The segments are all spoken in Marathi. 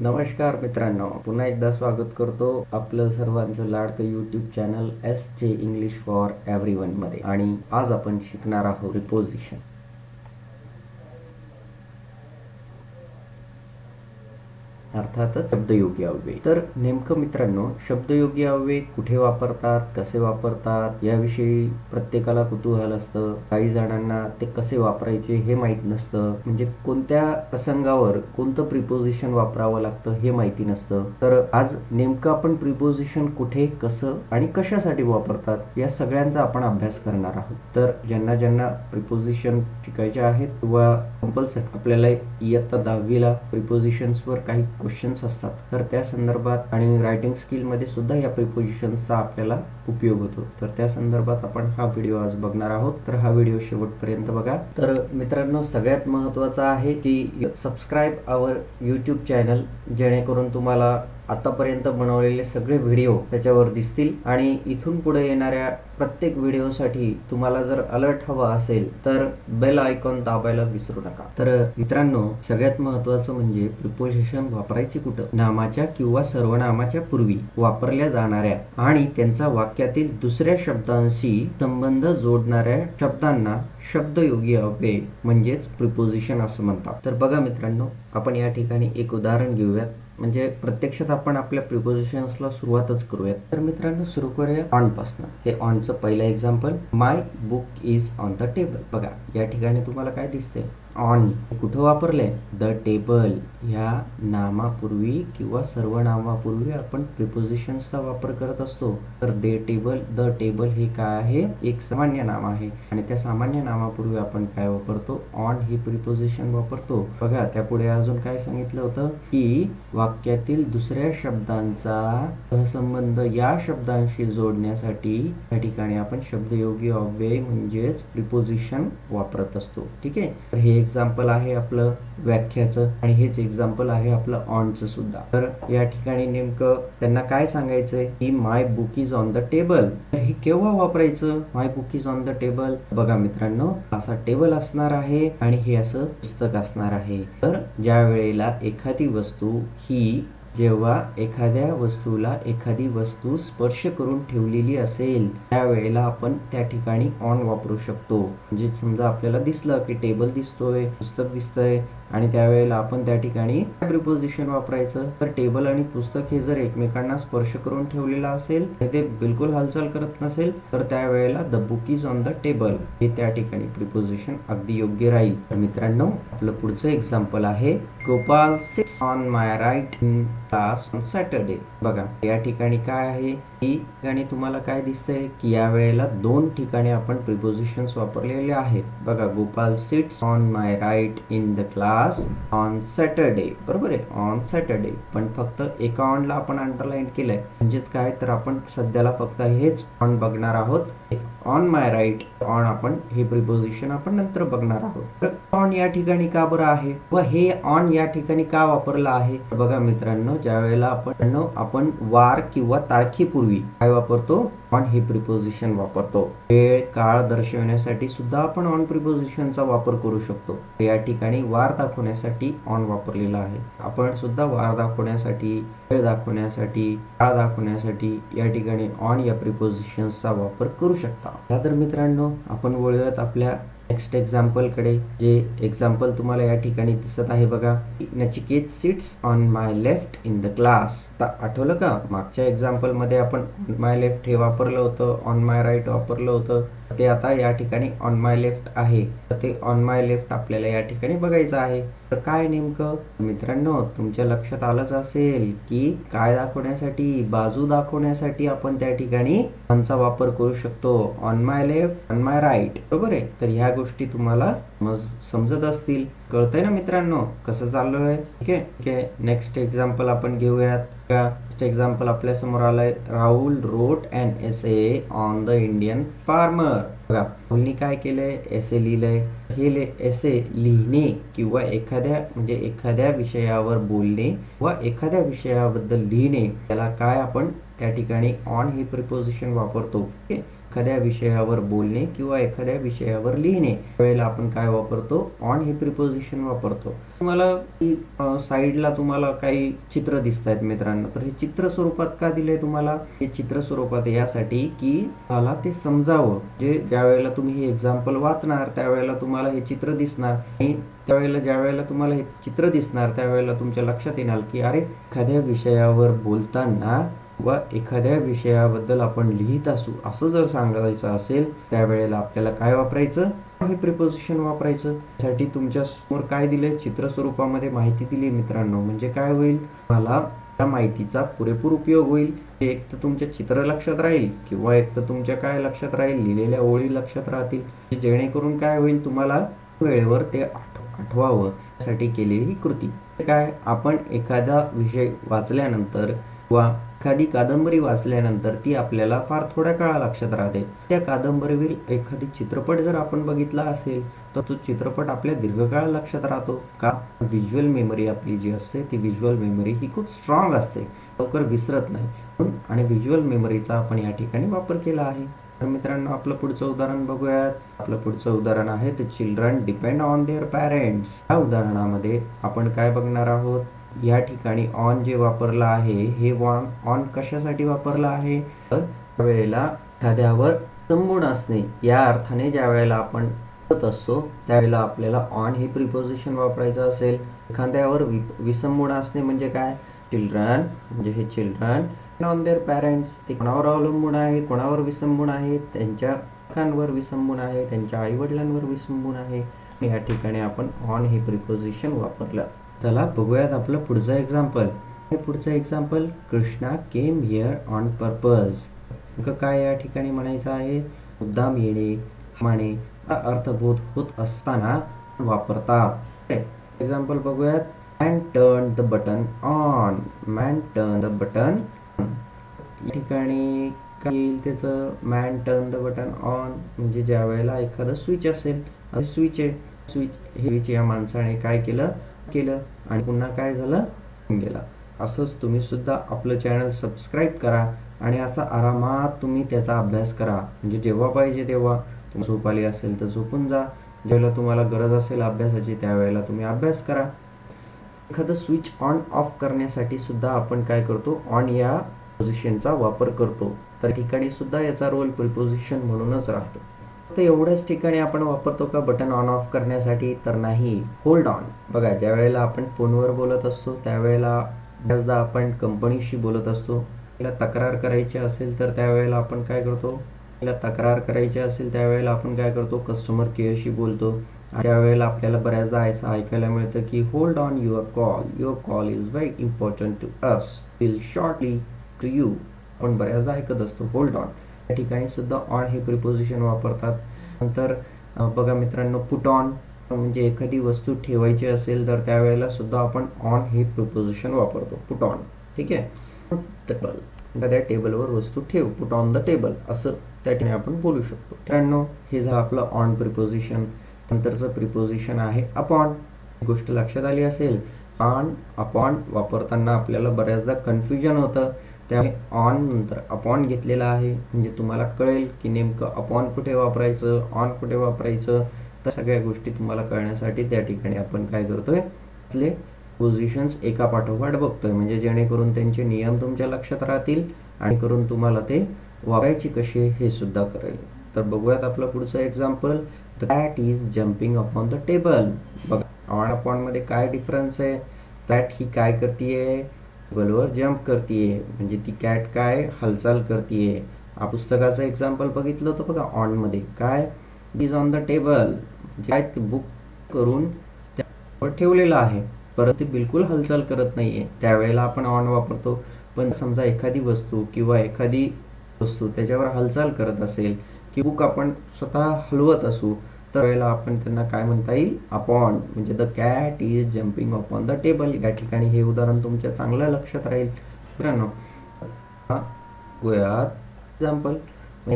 नमस्कार मित्रांनो, पुन्हा एकदा स्वागत करतो आपलं सर्वांचं लाडकं YouTube channel S J English for everyone मध्ये. आणि आज आपण शिकणार आहोत प्रिपोजिशन. अर्थातच शब्दयोगी अव्यय. तर नेमकं मित्रांनो, शब्दयोगी अव्यय कुठे वापरतात, कसे वापरतात याविषयी प्रत्येकाला कुतूहल असतं. काही जणांना ते कसे वापरायचे हे माहीत नसतं, म्हणजे कोणत्या प्रसंगावर कोणतं प्रिपोजिशन वापरावं लागतं हे माहिती नसतं. तर आज नेमकं आपण प्रिपोजिशन कुठे, कसं आणि कशासाठी वापरतात या सगळ्यांचा आपण अभ्यास करणार आहोत. तर ज्यांना ज्यांना प्रिपोजिशन शिकायचे आहेत किंवा कंपल्सरी आपल्याला इयत्ता 10वीला प्रिपोजिशन्सवर काही क्वेश्चन्स असतात, तर त्या संदर्भात आणि रायटिंग स्किल मध्ये सुद्धा या प्रिपोजिशन्सचा आपल्याला उपयोग होतो. तर त्या संदर्भात आपण हा व्हिडिओ आज बघणार आहोत. तर हा व्हिडिओ शेवटपर्यंत बघा. तर मित्रांनो, सगळ्यात महत्त्वाचं आहे की सबस्क्राईब आवर यूट्यूब चॅनल, जेणेकरून तुम्हाला आतापर्यंत बनवलेले सगळे व्हिडिओ त्याच्यावर दिसतील आणि इथून पुढे येणाऱ्या प्रत्येक व्हिडिओसाठी तुम्हाला जर अलर्ट हवा असेल तर बेल आयकॉन दाबायला विसरू नका. तर मित्रांनो, सगळ्यात महत्त्वाचं म्हणजे प्रिपोजिशन वापरायचे कुठं. नामाच्या किंवा सर्वनामाच्या पूर्वी वापरल्या जाणाऱ्या आणि त्यांचा वाक्यातील दुसऱ्या शब्दांशी संबंध जोडणाऱ्या शब्दांना शब्दयोगी अव्यय म्हणजेच प्रिपोजिशन असं म्हणतात. तर बघा मित्रांनो, आपण या ठिकाणी एक उदाहरण घेऊयात, म्हणजे प्रत्यक्षात आपण आपल्या प्रिपोजिशन्सला सुरुवातच करूयात. तर मित्रांनो, सुरू करूया ऑन पासून. हे ऑनचं पहिलं example, my book is on the table. बघा या ठिकाणी तुम्हाला काय दिसते, ऑन कुठं वापरले, द टेबल ह्या नामापूर्वी किंवा सर्वनामापूर्वी आपण प्रिपोजिशन्सचा वापर करत असतो. तर दे टेबल, द टेबल हे काय आहे, एक सामान्य नाम आहे आणि त्या सामान्य नामापूर्वी आपण काय वापरतो, ऑन ही प्रिपोजिशन वापरतो. बघा त्यापुढे अजून काय सांगितलं होतं की वाक्यातील दुसऱ्या शब्दांचा सहसंबंध या शब्दांशी जोडण्यासाठी या ठिकाणी आपण शब्दयोगी अव्यय म्हणजेच प्रिपोजिशन वापरत असतो. ठीक आहे. तर हे एक्झाम्पल आहे आपलं व्याख्याचं आणि हेच एक्झाम्पल आहे आपलं ऑनचं सुद्धा. तर या ठिकाणी नेमकं त्यांना काय सांगायचंय की my book is on the table. हे केव्हा वापरायचं, my book is on the table. बघा मित्रांनो, असा टेबल असणार आहे आणि हे असं पुस्तक असणार आहे. तर ज्या वेळेला एखादी वस्तू ही जेव्हा एखाद्या वस्तूला एखादी वस्तू स्पर्श करून ठेवलेली असेल त्यावेळेला आपण त्या ठिकाणी ऑन वापरू शकतो. म्हणजे समजा आपल्याला दिसलं की टेबल दिसतोय, पुस्तक दिसतंय आणि त्यावेळेला आपण त्या ठिकाणी प्रिपोजिशन वापरायचं. तर टेबल आणि पुस्तक हे जर एकमेकांना स्पर्श करून ठेवलेलं असेल, ते बिलकुल हालचाल करत नसेल, तर त्यावेळेला the book is on the table हे त्या ठिकाणी प्रिपोजिशन अगदी योग्य राहील. तर मित्रांनो, आपलं पुढचं एक्झाम्पल आहे, Gopal sits on my right in class on Saturday. बघा या ठिकाणी काय आहे, ही ठिकाणी तुम्हाला काय दिसतंय की या वेळेला दोन ठिकाणी आपण प्रिपोजिशन्स वापरलेले आहेत. बघा, Gopal sits on my right in the class on Saturday. बरोबर आहे, ऑन सॅटरडे. पण फक्त एका ऑनला आपण अंडरलाईन केलंय, म्हणजेच काय, तर आपण सध्याला फक्त हेच ऑन बघणार आहोत. ऑन माय राईट ऑन आपण हे प्रिपोजिशन आपण नंतर बघणार आहोत. तर ऑन या ठिकाणी का बरं आहे व हे ऑन या ठिकाणी का वापरलं आहे. बघा मित्रांनो, ज्या वेळेला आपण वार किंवा तारखेपूर्वी काय वापरतो, ऑन हे प्रिपोजिशन वापरतो. वेळ काळ दर्शवण्यासाठी सुद्धा आपण ऑन प्रिपोजिशनचा वापर करू शकतो. या ठिकाणी वार दाखवण्यासाठी ऑन वापरलेला आहे. आपण सुद्धा वार दाखवण्यासाठी, वेळ दाखवण्यासाठी, काळ दाखवण्यासाठी या ठिकाणी ऑन या प्रिपोजिशनचा वापर करू शकता. तर मित्रांनो, आपण वळूयात आपल्या नेक्स्ट एक्झाम्पल कडे. जे एक्झाम्पल तुम्हाला या ठिकाणी दिसत आहे बघा, Nachiket seats on my left in the class. आठवलं का, मागच्या एक्झाम्पल मध्ये आपण माय लेफ्ट हे वापरलं होतं, ऑन माय राईट वापरलं होतं. ते आता या ठिकाणी ऑन माय लेफ्ट आहे. तर ते ऑन माय लेफ्ट आपल्याला या ठिकाणी बघायचं आहे. तर काय नेमकं मित्रांनो, तुमच्या लक्षात आलंच असेल की काय दाखवण्यासाठी, बाजू दाखवण्यासाठी आपण त्या ठिकाणी ऑनचा वापर करू शकतो. On my left, on my right. बरोबर आहे. तर ह्या गोष्टी तुम्हाला समजत असतील, कळतंय ना मित्रांनो कसं चाललंय. ठीक आहे. नेक्स्ट एक्झाम्पल आपण घेऊयात. नेक्स्ट एक्झाम्पल आपल्या समोर आलंय, Rahul wrote an essay on the Indian farmer. बघा, राहुलनी काय केलंय, एसे लिहिलंय. हे एसे लिहिणे किंवा एखाद्या विषयावर बोलणे व एखाद्या विषयाबद्दल लिहिणे, त्याला काय आपण त्या ठिकाणी ऑन हे प्रिपोजिशन वापरतो. एखाद्या विषयावर बोलणे किंवा एखाद्या विषयावर लिहिणे त्यावेळेला आपण काय वापरतो, ऑन हे प्रिपोजिशन वापरतो. तुम्हाला साईडला तुम्हाला काही चित्र दिसत आहेत मित्रांनो, तर हे चित्र स्वरूपात का दिलंय तुम्हाला, हे चित्र स्वरूपात यासाठी की मला ते समजावं. जे ज्या वेळेला तुम्ही हे एक्झाम्पल वाचणार त्यावेळेला तुम्हाला हे चित्र दिसणार आणि त्यावेळेला ज्या वेळेला तुम्हाला हे चित्र दिसणार त्यावेळेला तुमच्या लक्षात येणार की अरे एखाद्या विषयावर बोलताना व एखाद्या विषयाबद्दल आपण लिहित असू असं जर सांगायचं असेल त्यावेळेला आपल्याला काय वापरायचं, हे प्रिपोजिशन वापरायचं. त्यासाठी तुमच्या समोर काय दिलंय, चित्र स्वरूपामध्ये माहिती दिली मित्रांनो. म्हणजे काय होईल, मला त्या माहितीचा पुरेपूर उपयोग होईल. एक तर तुमच्या चित्र लक्षात राहील किंवा एक तर तुमच्या काय लक्षात राहील, लिहिलेल्या ओळी लक्षात राहतील, जेणेकरून काय होईल तुम्हाला वेळेवर ते आठवावं साठी केलेली ही कृती. काय, आपण एखादा विषय वाचल्यानंतर किंवा एखादी कादंबरी वाचल्यानंतर ती आपल्याला फार थोड्या काळा लक्षात राहते. त्या कादंबरीवरील एखादी चित्रपट जर आपण बघितला असेल तर तो चित्रपट आपल्या दीर्घकाळ लक्षात राहतो का, व्हिज्युअल मेमरी आपली जी असते ती व्हिज्युअल मेमरी ही खूप स्ट्रॉंग असते, लवकर विसरत नाही. आणि व्हिज्युअल मेमरीचा आपण या ठिकाणी वापर केला आहे. तर मित्रांनो आपलं पुढचं उदाहरण बघूयात. आपलं पुढचं उदाहरण आहे the children depend on their parents. या उदाहरणामध्ये आपण काय बघणार आहोत, या ठिकाणी ऑन जे वापरलं आहे हे ऑन कशासाठी वापरलं आहे, तर त्यावेळेला एखाद्यावर अवलंबून असणे या अर्थाने ज्या वेळेला आपण बोलत असतो त्यावेळेला आपल्याला ऑन हे प्रिपोजिशन वापरायचं असेल. एखाद्यावर विसंबून असणे म्हणजे काय, चिल्ड्रन म्हणजे हे चिल्ड्रन ऑन देअर पॅरेंट्स, ते कोणावर अवलंबून आहे, कोणावर विसंबून आहे, त्यांच्या पालकांवर विसंबून आहे, त्यांच्या आई वडिलांवर विसंबून आहे. या ठिकाणी आपण ऑन हे प्रिपोजिशन वापरलं. चला बघूयात आपलं पुढचं एक्झाम्पल. हे पुढचं example, Krishna came here on purpose. काय या ठिकाणी म्हणायचं आहे, मुद्दाम येणे, माने हा अर्थबोध होत असताना वापरतात. एक्झाम्पल बघूयात. Man turn the button on, man turn the button. या ठिकाणी काय येईल त्याचं, man turn the button on म्हणजे ज्या वेळेला एखादं स्विच असेल, स्विच आहे, स्विच या माणसाने काय केलं आणि पुन्हा काय झालं, गेला. असंच तुम्ही सुद्धा आपलं चॅनल सबस्क्राईब करा आणि असा आरामात तुम्ही त्याचा अभ्यास करा. म्हणजे जेव्हा पाहिजे तेव्हा, तुम्ही झोप आली असेल तर झोपून जा, ज्यावेळेला तुम्हाला गरज असेल अभ्यासाची त्यावेळेला तुम्ही अभ्यास करा. एखादं स्विच ऑन ऑफ करण्यासाठी सुद्धा आपण काय करतो, ऑन या प्रिपोजिशनचा वापर करतो. तर ठिकाणी सुद्धा याचा रोल प्रिपोजिशन म्हणूनच राहतो. तर एवढ्याच ठिकाणी आपण वापरतो का बटन ऑन ऑफ करण्यासाठी, तर नाही. होल्ड ऑन बघा, ज्या वेळेला आपण फोनवर बोलत असतो त्यावेळेला बऱ्याचदा आपण कंपनीशी बोलत असतो. त्याला तक्रार करायची असेल तर त्यावेळेला आपण काय करतो, तक्रार करायची असेल त्यावेळेला आपण काय करतो, कस्टमर केअरशी बोलतो. त्यावेळेला आपल्याला बऱ्याचदा असं ऐकायला मिळतं की hold on your call is very important to us, will shortly to you. आपण बऱ्याचदा ऐकत असतो होल्ड ऑन. या ठिकाणी सुद्धा ऑन हे प्रिपोजिशन वापरतात. नंतर बघा मित्रांनो, पुट ऑन म्हणजे एखादी वस्तू ठेवायची असेल तर त्यावेळेला सुद्धा आपण ऑन हे प्रिपोजिशन वापरतो, पुट ऑन. ठीक आहे, टेबल, एखाद्या टेबलवर वस्तू ठेव, पुट ऑन द टेबल, असं त्या ठिकाणी आपण बोलू शकतो. मित्रांनो हे झालं आपलं ऑन प्रिपोजिशन. नंतरचं प्रिपोजिशन आहे अपॉन. गोष्ट लक्षात आली असेल, ऑन अपॉन वापरताना आपल्याला बऱ्याचदा कन्फ्युजन होतं. त्यामुळे ऑन नंतर अपॉन घेतलेला आहे म्हणजे तुम्हाला कळेल की नेमकं अपॉन कुठे वापरायचं, ऑन कुठे वापरायचं. तर सगळ्या गोष्टी तुम्हाला कळण्यासाठी त्या ठिकाणी आपण काय करतोय, आपले पोझिशन्स एका पाठोपाठ बघतोय, म्हणजे जेणेकरून त्यांचे नियम तुमच्या लक्षात राहतील आणि करून तुम्हाला ते वापरायचे कसे हे सुद्धा कळेल. तर बघूयात आपलं पुढचं example. Cat is jumping upon the table. बघा ऑन अपॉन मध्ये काय डिफरन्स आहे, कॅट ही काय करतीये, टेबलवर जम्प करतीये, म्हणजे ती कॅट काय हालचाल करतीये. पुस्तकाचं एक्झाम्पल बघितलं होतं बघा, ऑन मध्ये काय, इज ऑन द टेबल, काय ते बुक करून त्यावर ठेवलेलं आहे परंतु बिलकुल हालचाल करत नाहीये, त्यावेळेला आपण ऑन वापरतो. पण समजा एखादी वस्तू किंवा एखादी वस्तू त्याच्यावर हालचाल करत असेल की बुक आपण स्वतः हलवत असू तर वेळेला आपण त्यांना काय म्हणता येईल, अपॉन. म्हणजे the cat is jumping upon the table. या ठिकाणी हे उदाहरण तुमच्या चांगलं लक्षात राहील मित्रांनो. एक्झाम्पल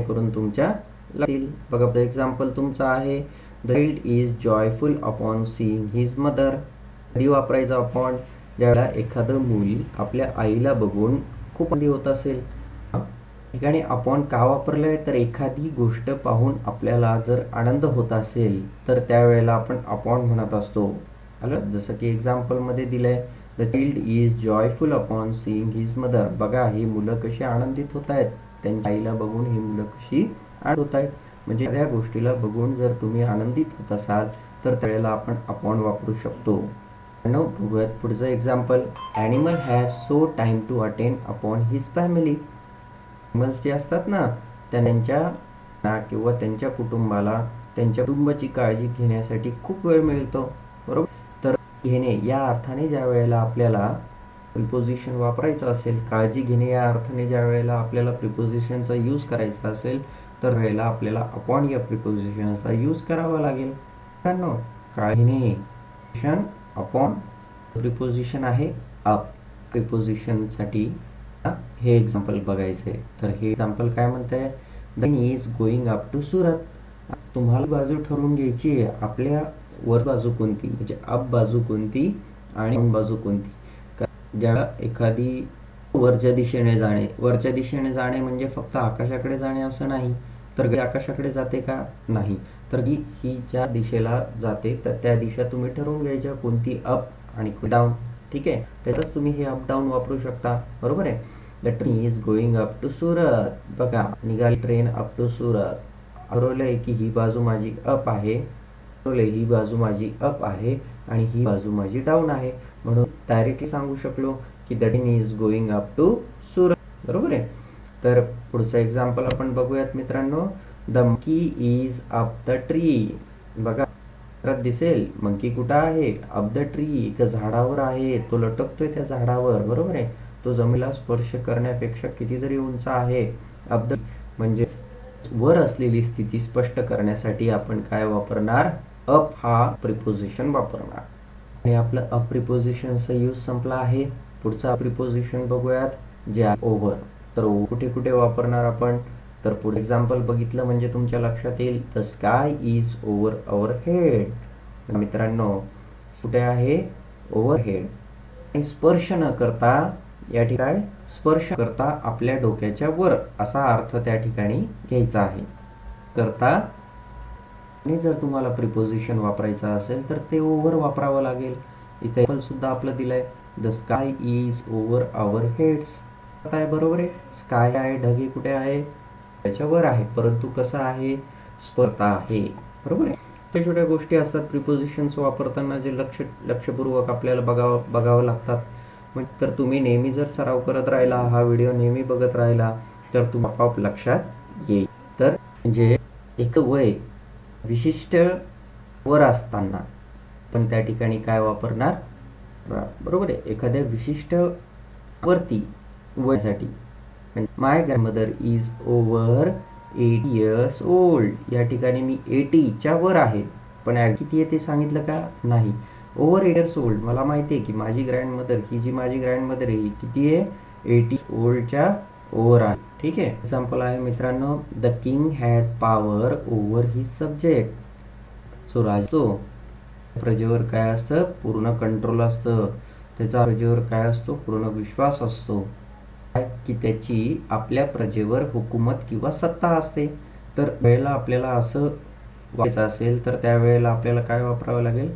करून तुमच्या लागतील. बघा एक्झाम्पल तुमचं आहे, the child is joyful upon seeing his mother. कधी वापरायचं अपॉन, ज्यावेळेला एखादं मूल आपल्या आईला बघून खूप आनंदी होत असेल. ठिकाणी अपॉन का वापरलंय, तर एखादी गोष्ट पाहून आपल्याला जर आनंद होत असेल तर त्यावेळेला आपण अपॉन म्हणत असतो. आलं, जसं की एक्झाम्पल मध्ये दिलंय, the child is joyful upon seeing his mother. बघा, ही मुलं कशी आनंदित होत आहेत, त्यांच्या आईला बघून ही मुलं कशी आनंदित होत आहेत. म्हणजे एखाद्या गोष्टीला बघून जर तुम्ही आनंदित होत असाल तर त्यावेळेला आपण अपॉन वापरू शकतो. बघूयात पुढचं example. Animal has so time to attend upon his family. Animals जे असतात ना, त्यांच्या किंवा त्यांच्या कुटुंबाला त्यांच्या कुटुंबाची काळजी घेण्यासाठी खूप वेळ मिळतो, बरोबर. तर घेणे या अर्थाने ज्या वेळेला आपल्याला प्रिपोजिशन वापरायचं असेल, काळजी घेणे या अर्थाने ज्या वेळेला आपल्याला प्रिपोजिशनचा यूज करायचा असेल, तर वेळेला आपल्याला अपॉन या प्रिपोजिशनचा यूज करावा लागेल. मित्रांनो, काळजी घेणे अपॉन प्रिपोजिशन आहे अप. प्रिपोजिशनसाठी हे एक्झाम्पल बघायचे. तर हे एक्झाम्पल काय म्हणतंय, then is going up to Surat. तुम्हाला बाजू ठरवून घ्यायची आहे, आपल्या वर बाजू कोणती, म्हणजे अप बाजू कोणती आणि डाऊन बाजू कोणती. ज्या एखादी वरच्या दिशेने जाणे म्हणजे फक्त आकाशाकडे जाणे असं नाही, तर गाडी आकाशाकडे जाते का, नाही. तर ही ज्या दिशेला जाते तर त्या दिशा तुम्ही ठरवून घ्यायच्या, कोणती अप आणि डाऊन. ठीक आहे, त्यातच तुम्ही हे अप डाऊन वापरू शकता, बरोबर आहे. The train is going up to Surat. बघा, निघाली ट्रेन अप टू सुरत. ठरवलंय की ही बाजू माझी अप आहे, ही बाजू माझी अप आहे आणि ही बाजू माझी डाऊन आहे, म्हणून डायरेक्टली सांगू शकलो की the train is going up to Surat, बरोबर आहे. तर पुढचं एक्झाम्पल आपण बघूयात मित्रांनो. The monkey is up the tree. बघा, दिसेल मंकी कुठं आहे, अप द ट्री, एका झाडावर आहे, तो लटकतोय त्या झाडावर, बरोबर आहे. तो जमिनीला स्पर्श करण्यापेक्षा कितीतरी उंच आहे. अप द म्हणजे वर असलेली स्थिती स्पष्ट करण्यासाठी आपण काय वापरणार, अप हा प्रिपोजिशन वापरणार. आणि आपलं अप प्रिपोजिशनचा यूज संपला आहे. पुढचा प्रिपोजिशन बघूयात, जे आहे ओव्हर. तर कुठे कुठे वापरणार आपण, तर पुढे एक्झाम्पल बघितलं म्हणजे तुमच्या लक्षात येईल. The sky is over our head. मित्रांनो, कुठे आहे, ओव्हर हेड. स्पर्श न करता, या ठिकाणी स्पर्श करता आपल्या डोक्याच्या वर असा अर्थ त्या ठिकाणी घ्यायचा आहे. करता, आणि जर तुम्हाला प्रिपोजिशन वापरायचं असेल तर ते ओव्हर वापरावं लागेल. इथे सुद्धा आपलं दिलंय, the sky is over our heads. आहे, बरोबर आहे. स्काय आहे, ढगे कुठे आहे, त्याच्यावर आहे, परंतु कसं आहे, स्पर्धा आहे, बरोबर आहे. त्या छोट्या गोष्टी असतात प्रिपोजिशन्स वापरताना जे लक्षपूर्वक आपल्याला बघावं लागतात. तर तुम्ही नेहमी जर सराव करत राहिला, हा व्हिडिओ नेहमी बघत राहिला, तर तुम्हाला आपोआप लक्षात येईल. तर म्हणजे एक वय विशिष्ट वर असताना पण त्या ठिकाणी काय वापरणार, बरोबर आहे, एखाद्या विशिष्ट वरती वयासाठी. My grandmother is over 80 years old. या ठिकाणी मी 80च्या वर आहे, पण किती आहे ते सांगितलं का, नाही. ओव्हर 80 years ओल्ड, मला माहिती आहे की माझी ग्रँडमदर, ही जी माझी ग्रँडमदर आहे, ही किती आहे, 80 ओल्डच्या ओव्हर आहे. ठीक आहे. एक्झाम्पल आहे मित्रांनो, the king had power over his subject. So राजतो प्रजेवर काय असतं, पूर्ण कंट्रोल असतं. त्याचा प्रजेवर काय असतो, पूर्ण विश्वास असतो, की त्याची आपल्या प्रजेवर हुकूमत किंवा सत्ता असते. तर वेळेला आपल्याला असं वागायचं असेल तर त्यावेळेला आपल्याला काय वापरावं लागेल,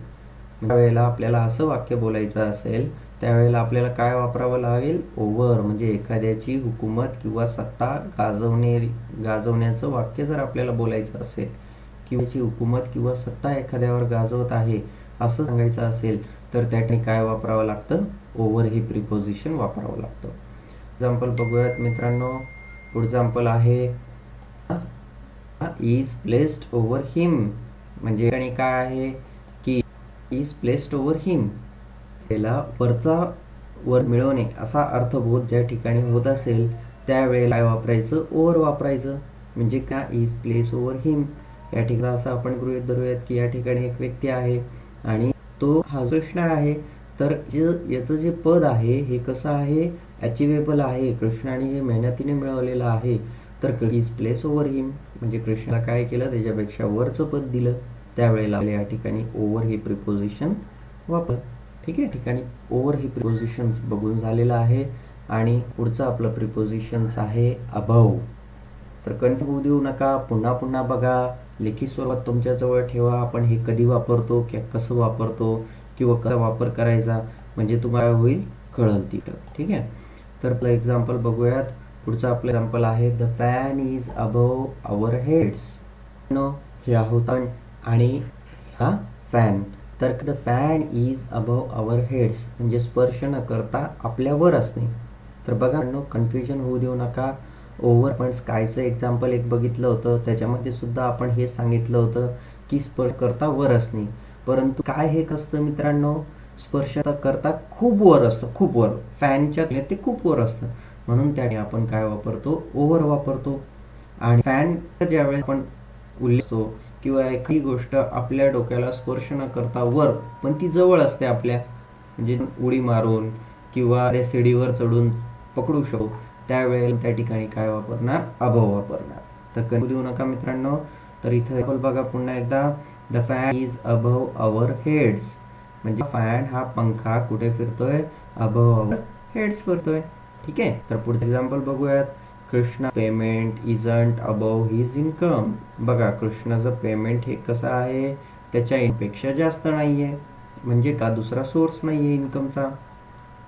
त्यावेळेला आपल्याला असं वाक्य बोलायचं असेल त्यावेळेला आपल्याला काय वापरावं लागेल, ओव्हर. म्हणजे एखाद्याची हुकूमत किंवा सत्ता गाजवण्याचं वाक्य जर आपल्याला बोलायचं असेल, किंवा हुकूमत किंवा सत्ता एखाद्यावर गाजवत आहे असं सांगायचं असेल, तर त्या ठिकाणी काय वापरावं लागतं, ओव्हर हे प्रिपोजिशन वापरावं लागतं. एक्झाम्पल बघूयात मित्रांनो. पुढचं एक्झाम्पल आहे, इज प्लेस्ड ओव्हर हिम. म्हणजे काय आहे की इज प्लेस्ड ओव्हर हिम, त्याला वर मिळवणे असा अर्थबोध ज्या ठिकाणी होत असेल त्यावेळेला काय वापरायचं, ओव्हर वापरायचं. म्हणजे का, इज प्लेस ओव्हर हिम. या ठिकाणी असं आपण गृहीत धरूयात की या ठिकाणी एक व्यक्ती आहे आणि तो हा कृष्ण आहे. तर याचं जे पद आहे हे कसं आहे, अचिवेबल आहे, कृष्णाने हे मेहनतीने मिळवलेलं आहे. तर इज प्लेस ओव्हर हिम म्हणजे कृष्णाला काय केलं, त्याच्यापेक्षा वरचं पद दिलं. त्यावेळेला या ठिकाणी ओव्हर हे प्रिपोजिशन वापर. ठीक आहे, ठिकाणी ओव्हर हे प्रिपोजिशन बघून झालेलं आहे. आणि पुढचं आपलं प्रिपोजिशन्स आहे अबव. तर कन्फ्यूज होऊ देऊ नका, पुन्हा पुन्हा बघा, लेखी स्वरूपात तुमच्याजवळ ठेवा. आपण हे कधी वापरतो किंवा कसं वापरतो किंवा कसा वापर करायचा, म्हणजे तुम्हाला होईल कळल तिथं. ठीक आहे. तर आपलं एक्झाम्पल बघूयात. पुढचं आपलं एक्झाम्पल आहे the fan is above our heads. हे आहोत आणि हा फॅन. तर the fan is above our heads म्हणजे स्पर्श न करता आपल्यावर असणे. तर बघा कन्फ्युजन होऊ देऊ नका. ओव्हर पण स्कायचं एक्झाम्पल एक बघितलं होतं, त्याच्यामध्ये सुद्धा आपण हे सांगितलं होतं की स्पर्श करता वर असणे. परंतु काय हे कसं मित्रांनो, स्पर्श करता खूप वर असतं, खूप वर. फॅनच्या ते खूप वर असतं, म्हणून त्याने आपण काय वापरतो, ओव्हर वापरतो. आणि फॅन ज्यावेळेस आपण उल्लेखतो किंवा एखादी गोष्ट आपल्या डोक्याला स्पर्श न करता वर पण ती जवळ असते आपल्या, म्हणजे उडी मारून किंवा त्या सीडीवर चढून पकडू शकतो, त्यावेळेला त्या ठिकाणी काय वापरणार, अबव वापरणार. तर कन्फ्यूज देऊ नका मित्रांनो. तर इथं बघा पुन्हा एकदा, the fan is above our heads म्हणजे फॅन हा पंखा कुठे फिरतोय, अबव आवर हेड्स फिरतोय. ठीक आहे. तर पुढचं एक्झाम्पल बघूयात. Krishna payment isn't above his income. बघा कृष्णाचं पेमेंट हे कसं आहे, त्याच्या इनपेक्षा जास्त नाहीये, म्हणजे का दुसरा सोर्स नाहीये इन्कमचा.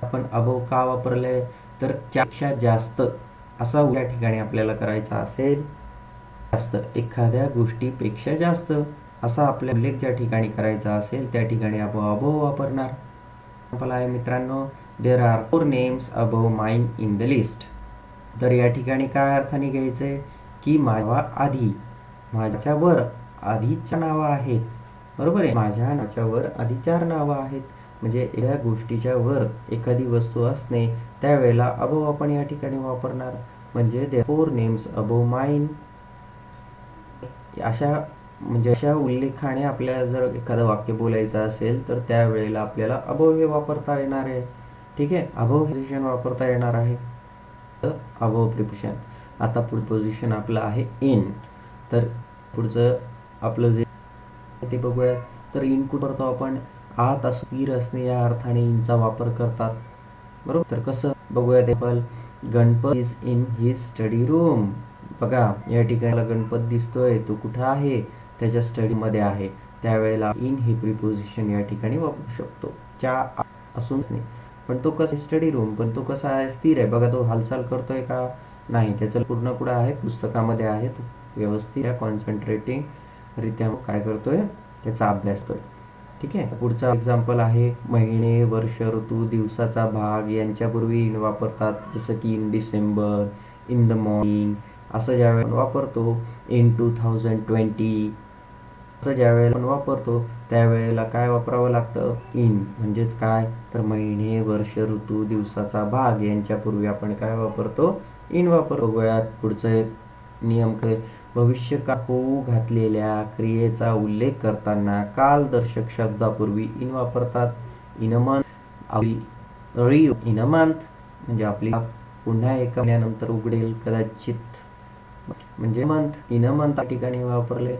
आपण अबव का वापरलंय, तर त्यापेक्षा जास्त असा या ठिकाणी आपल्याला करायचा असेल, जास्त एखाद्या गोष्टीपेक्षा जास्त असा आपल्या उल्लेख ज्या ठिकाणी करायचा असेल त्या ठिकाणी आपण अबव वापरणार. एक्झाम्पल आहे मित्रांनो, there are 4 names above mine in the list. तर या ठिकाणी काय अर्थाने घ्यायचंय की माझ्या आधी, माझ्या वर आधी 4 नावं आहेत, बरोबर आहे. माझ्या नावाच्या वर आधी 4 नावं आहेत, म्हणजे या गोष्टीच्या वर एखादी वस्तू असणे त्यावेळेला अबव आपण या ठिकाणी वापरणार. म्हणजे देयर 4 नेम्स अबव माइन. अशा उल्लेखाने आपल्याला जर एखादं वाक्य बोलायचं असेल तर त्यावेळेला आपल्याला अबव हे वापरता येणार आहे. ठीक आहे. अबव प्रिपोजिशन वापरता येणार आहे. Above preposition. आता पुढचं पोझिशन आपलं आहे इन. तर पुढचं आपलं जे ते बघूया. तर इन कुठं करतो आपण, आत स्थिर असणे या अर्थाने इनचा वापर करतात, बरोबर. तर कसं बघूया ते पण, Ganpat is in his study room. बघा या ठिकाणी गणपत दिसतोय, तो कुठं आहे, त्याच्या स्टडी मध्ये आहे, त्यावेळेला इन हे प्रिपोजिशन या ठिकाणी वापरू शकतो. च्या असून नाही, पण तो कसा स्टडी रूम, पण तो कसा आहे, स्थिर आहे. बघा तो हालचाल करतोय का, नाही, त्याचं पूर्ण कुठं आहे, पुस्तकामध्ये आहे, तो व्यवस्थित कॉन्सन्ट्रेटिंग रित्या काय करतोय, त्याचा अभ्यास करतोय. ठीक आहे. पुढचा एक्झाम्पल आहे महिने, वर्ष, ऋतू, दिवसाचा भाग यांच्यापूर्वी इन वापरतात. जसं की in December, in the morning, असं ज्यावेळेला वापरतो. इन 2020 असं ज्यावेळेला आपण वापरतो त्यावेळेला काय वापरावं लागतं, इन. म्हणजेच काय, तर महिने, वर्ष, ऋतू, दिवसाचा भाग यांच्यापूर्वी आपण काय वापरतो, इन वापरतो. बघूयात पुढचं नियम काय, भविष्यकाळ होऊ घातलेल्या क्रियेचा उल्लेख करताना कालदर्शक शब्दापूर्वी इन वापरतात. In a month, in a month म्हणजे आपली पुन्हा एका महिन्यानंतर उघडेल कदाचित, म्हणजे मंथ. इन अ मंथ ठिकाणी वापरले.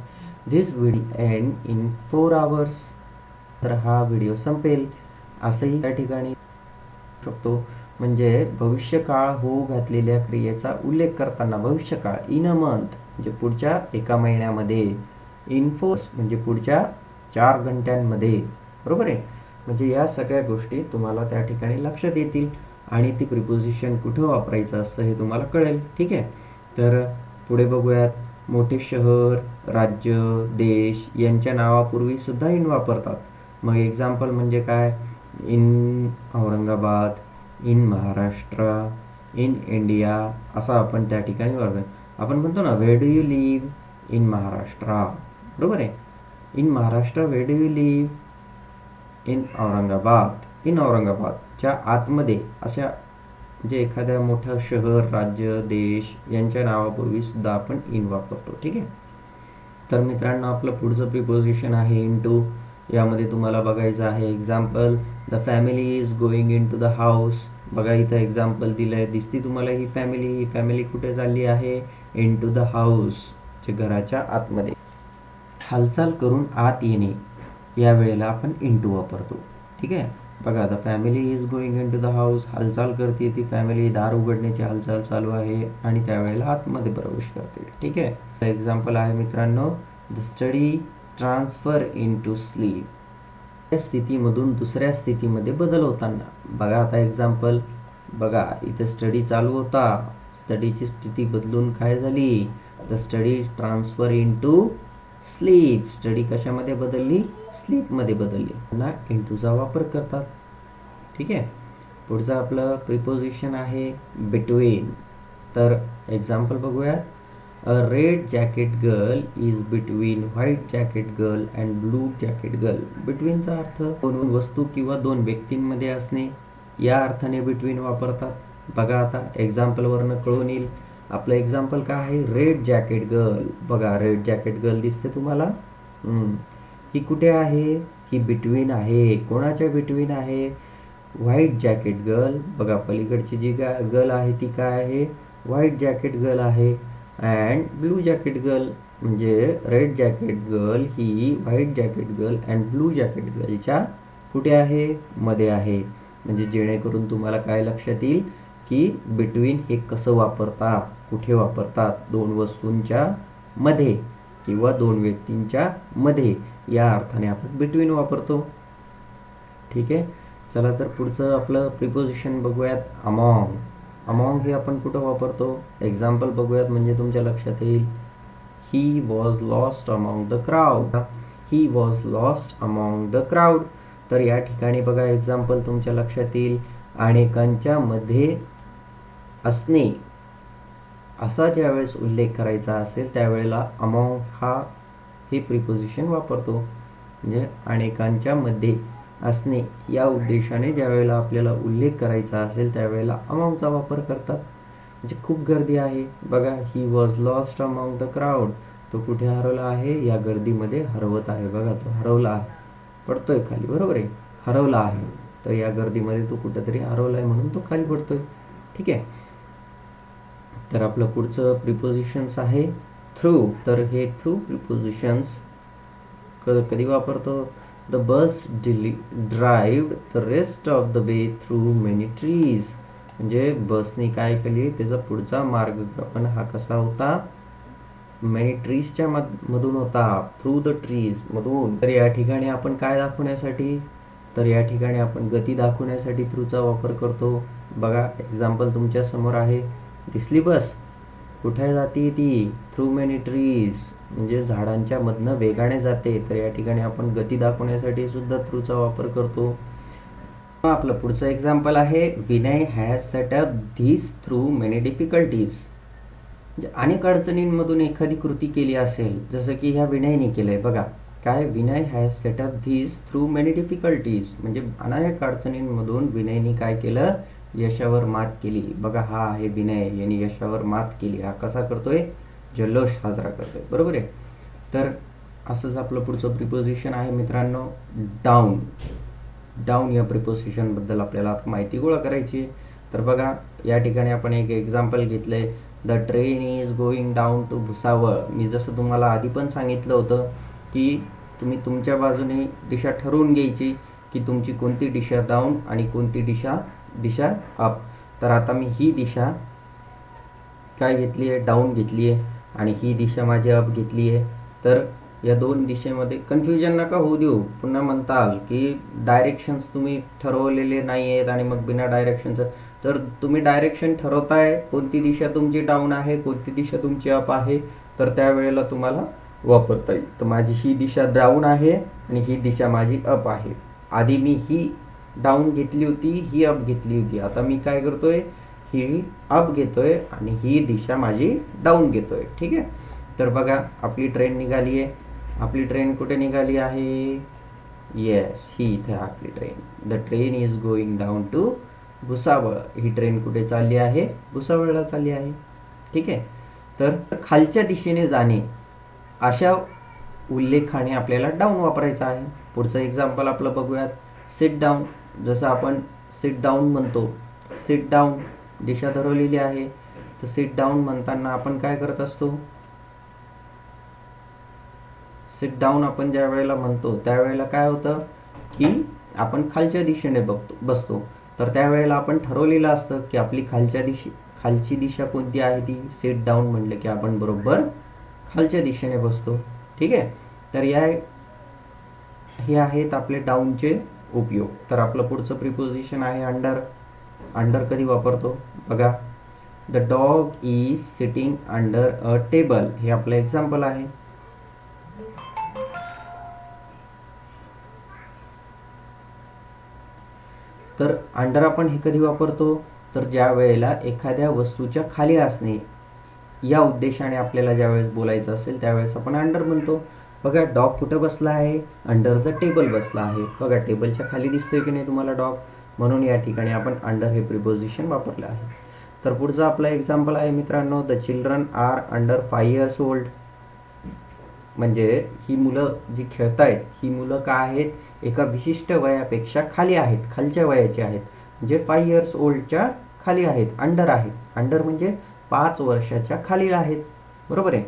दिस विल एंड इन 4 hours. तर हा व्हिडिओ संपेल असंही त्या ठिकाणी शकतो. म्हणजे भविष्यकाळ होऊ घातलेल्या क्रियेचा उल्लेख करताना भविष्यकाळ, इन अ मंथ म्हणजे पुढच्या एका महिन्यामध्ये, इन 4 म्हणजे पुढच्या 4 घंट्यांमध्ये, बरोबर आहे. म्हणजे या सगळ्या गोष्टी तुम्हाला त्या ठिकाणी लक्षात येतील आणि ती प्रिपोजिशन कुठं वापरायचं असतं हे तुम्हाला कळेल. ठीक आहे. तर पुढे बघूयात. मोठे शहर, राज्य, देश यांच्या नावापूर्वी सुद्धा इन वापरतात. मग एक्झाम्पल म्हणजे काय, in Aurangabad, in Maharashtra, in India असं आपण त्या ठिकाणी वापरतो. आपण म्हणतो ना, where do you live, in Maharashtra, बरोबर आहे. In Maharashtra, where do you live, in Aurangabad. In औरंगाबादच्या आतमध्ये अशा म्हणजे एखाद्या मोठं शहर, राज्य, देश यांच्या नावापूर्वी सुद्धा आपण इन वापरतो. ठीक आहे. तर मित्रांनो आपलं पुढचं प्रिपोजिशन आहे इन टू. यामध्ये तुम्हाला बघायचं आहे example, the family is going in to the house. बघा इथं एक्झाम्पल दिलंय, दिसती तुम्हाला ही फॅमिली कुठे चालली आहे, इन टू द हाऊस, जे घराच्या आतमध्ये. हालचाल करून आत येणे या वेळेला आपण इन टू वापरतो. ठीक आहे. बघा, the family is going in to the house, हालचाल करते ती फॅमिली, दार उघडण्याची हालचाल चालू आहे आणि त्यावेळेला आतमध्ये प्रवेश करते. ठीक आहे. एक्झाम्पल आहे मित्रांनो, the study transfer in to sleep, त्या स्थितीमधून दुसऱ्या स्थितीमध्ये बदल होताना. बघा आता एक्झाम्पल बघा, इथे स्टडी चालू होता, स्टडीची स्थिती बदलून काय झाली, the study transfer in to sleep, study कशामध्ये बदलली, स्लीपमध्ये बदलली. पुन्हा इंटूचा वापर करतात. ठीक आहे. पुढचं आपलं प्रिपोजिशन आहे बिटवीन. तर एक्झाम्पल बघूया. A red jacket girl is between white jacket girl and blue jacket girl. बिटवीनचा अर्थ दोन वस्तू किंवा दोन व्यक्तींमध्ये असणे, या अर्थाने बिटवीन वापरतात. बघा आता एक्झाम्पलवरनं कळून येईल. आपलं एक्झाम्पल काय आहे, रेड जॅकेट गर्ल. बघा, रेड जॅकेट गर्ल दिसते तुम्हाला. ही कुठे आहे, ही बिटवीन आहे. कोणाच्या बिटवीन आहे, व्हाईट जॅकेट गर्ल. बघा, पलीकडची जी गर्ल आहे ती काय आहे, व्हाईट जॅकेट गर्ल आहे. अँड ब्लू जॅकेट गर्ल म्हणजे रेड जॅकेट गर्ल ही white jacket girl and blue jacket गर्लच्या कुठे आहे, मध्ये आहे. म्हणजे जेणेकरून तुम्हाला काय लक्षात येईल की बिटवीन हे कसं वापरतात, कुठे वापरतात, दोन वस्तूंच्या मध्ये किंवा दोन व्यक्तींच्या मध्ये, या अर्थाने आपण बिटवीन वापरतो. ठीक आहे. चला तर पुढचं आपलं प्रिपोजिशन बघूयात, अमॉंग. अमॉंग हे आपण कुठं वापरतो, एक्झाम्पल बघूयात म्हणजे तुमच्या लक्षात येईल. He was lost among the crowd. He was lost among the crowd. तर या ठिकाणी बघा एक्झाम्पल तुमच्या लक्षात येईल, अनेकांच्या मध्ये असणे असा ज्यावेळेस उल्लेख करायचा असेल त्यावेळेला अमॉंग हे प्रिपोजिशन वापरतो. म्हणजे अनेकांच्या मध्ये असणे या उद्देशाने ज्यावेळेला आपल्याला उल्लेख करायचा असेल त्यावेळेला अमॉंगचा वापर करतात. म्हणजे खूप गर्दी आहे. बघा, he was lost among the crowd. तो कुठे हरवला आहे, या गर्दीमध्ये हरवत आहे. बघा, तो हरवला आहे, पडतोय खाली, बरोबर आहे, हरवला आहे. तर या गर्दीमध्ये तो कुठेतरी हरवला आहे म्हणून तो खाली पडतोय. ठीक आहे. तर आपलं पुढचं प्रिपोजिशन्स आहे थ्रू. तर हे थ्रू प्रिपोजिशन्स कधी वापरतो, the bus drived the rest of the way through many trees. म्हणजे बसने काय केले, त्याचा पुढचा मार्गक्रमण हा कसा होता, मेनी ट्रीजच्या मधून होता, थ्रू द ट्रीज मधून. तर या ठिकाणी आपण काय दाखवण्यासाठी, तर या ठिकाणी आपण गती दाखवण्यासाठी थ्रूचा वापर करतो. बघा, एक्झाम्पल तुमच्या समोर आहे, दिसली बस, कुठे जाते ती, थ्रू मेनी ट्रीज म्हणजे झाडांच्या मधनं वेगाने जाते. तर या ठिकाणी आपण गती दाखवण्यासाठी सुद्धा थ्रूचा वापर करतो. आपलं पुढचं एक्झाम्पल आहे, Vinay has set up this through many difficulties. म्हणजे अनेक अडचणींमधून एखादी कृती केली असेल, जसं की ह्या विनयने केलंय. बघा काय, Vinay has set up this through many difficulties म्हणजे अनेक अडचणींमधून विनयने काय केलं, यशावर मात केली. बघा, हा आहे विनय, यांनी यशावर मात केली. हा कसा करतोय, जल्लोष साजरा करतोय, बरोबर आहे. तर असंच आपलं पुढचं प्रिपोजिशन आहे मित्रांनो, डाऊन. डाऊन या प्रिपोजिशन बद्दल आपल्याला आता माहिती गोळा करायची. तर बघा, या ठिकाणी आपण एक एक्झाम्पल घेतलंय, the train is going down to Bhusawal. मी जसं तुम्हाला आधी पण सांगितलं होतं की तुम्ही तुमच्या बाजूने दिशा ठरवून घ्यायची की तुमची कोणती दिशा डाऊन आणि कोणती दिशा अप. तर आता मी ही दिशा काय घेतली आहे, डाऊन घेतली आहे, आणि ही दिशा माझी अप घेतली आहे. तर या दोन दिशेमध्ये कन्फ्युजन नका होऊ देऊ. पुन्हा म्हणताल की डायरेक्शन्स तुम्ही ठरवलेले नाही आहेत आणि मग बिना डायरेक्शनचं. तर तुम्ही डायरेक्शन ठरवताय, कोणती दिशा तुमची डाऊन आहे, कोणती दिशा तुमची अप आहे, तर त्यावेळेला तुम्हाला वापरता येईल. तर माझी ही दिशा डाऊन आहे आणि ही दिशा माझी अप आहे. आधी मी ही डाऊन घेतली होती, ही अप घेतली होती. आता मी काय करतोय, ही अप घेतोय आणि ही दिशा माझी डाऊन घेतोय. ठीक आहे. तर बघा, आपली ट्रेन निघाली आहे. आपली ट्रेन कुठे निघाली आहे, येस, ही इथे आपली train. The train is going down to Bhusawal. ही ट्रेन कुठे चालली आहे, भुसावळला चालली आहे. ठीक आहे. तर खालच्या दिशेने जाणे अशा उल्लेखाने आपल्याला डाऊन वापरायचा आहे. पुढचं एक्झाम्पल आपलं बघूयात, सिट डाऊन. जसं आपण सिट डाऊन म्हणतो, सिट डाऊन दिशा ठरवलेली आहे. तर सिट डाऊन म्हणताना आपण काय करत असतो, सिट डाऊन आपण ज्या वेळेला म्हणतो त्यावेळेला काय होतं की आपण खालच्या दिशेने बसतो, तर त्यावेळेला आपण ठरवलेलं असतं की आपली खालची दिशा कोणती आहे, ती सिट डाऊन म्हटलं की आपण बरोबर खालच्या दिशेने बसतो. ठीक आहे. तर हे आहेत आपले डाऊनचे उपयोग. तर आपलं पुढचं प्रिपोजिशन आहे अंडर. अंडर कधी वापरतो बघा, the dog is sitting under a table, हे आपलं एक्झाम्पल आहे. तर अंडर आपण हे कधी वापरतो, तर ज्या वेळेला एखाद्या वस्तूच्या खाली असणे या उद्देशाने आपल्याला ज्यावेळेस बोलायचं असेल त्यावेळेस आपण अंडर म्हणतो. बघा डॉग कुठं बसला आहे, अंडर द टेबल बसला आहे. बघा टेबलच्या खाली दिसतोय की नाही तुम्हाला डॉग, म्हणून या ठिकाणी आपण अंडर हे प्रिपोजिशन वापरलं आहे. तर पुढचा आपला एक्झाम्पल आहे मित्रांनो, the children are under 5 years old. म्हणजे ही मुलं जी खेळतायत ही मुलं काय आहेत, एका विशिष्ट वयापेक्षा खाली आहेत, खालच्या वयाचे आहेत, म्हणजे 5 years oldच्या खाली आहेत, अंडर आहेत. अंडर म्हणजे 5 वर्षाच्या खाली आहेत, बरोबर आहे.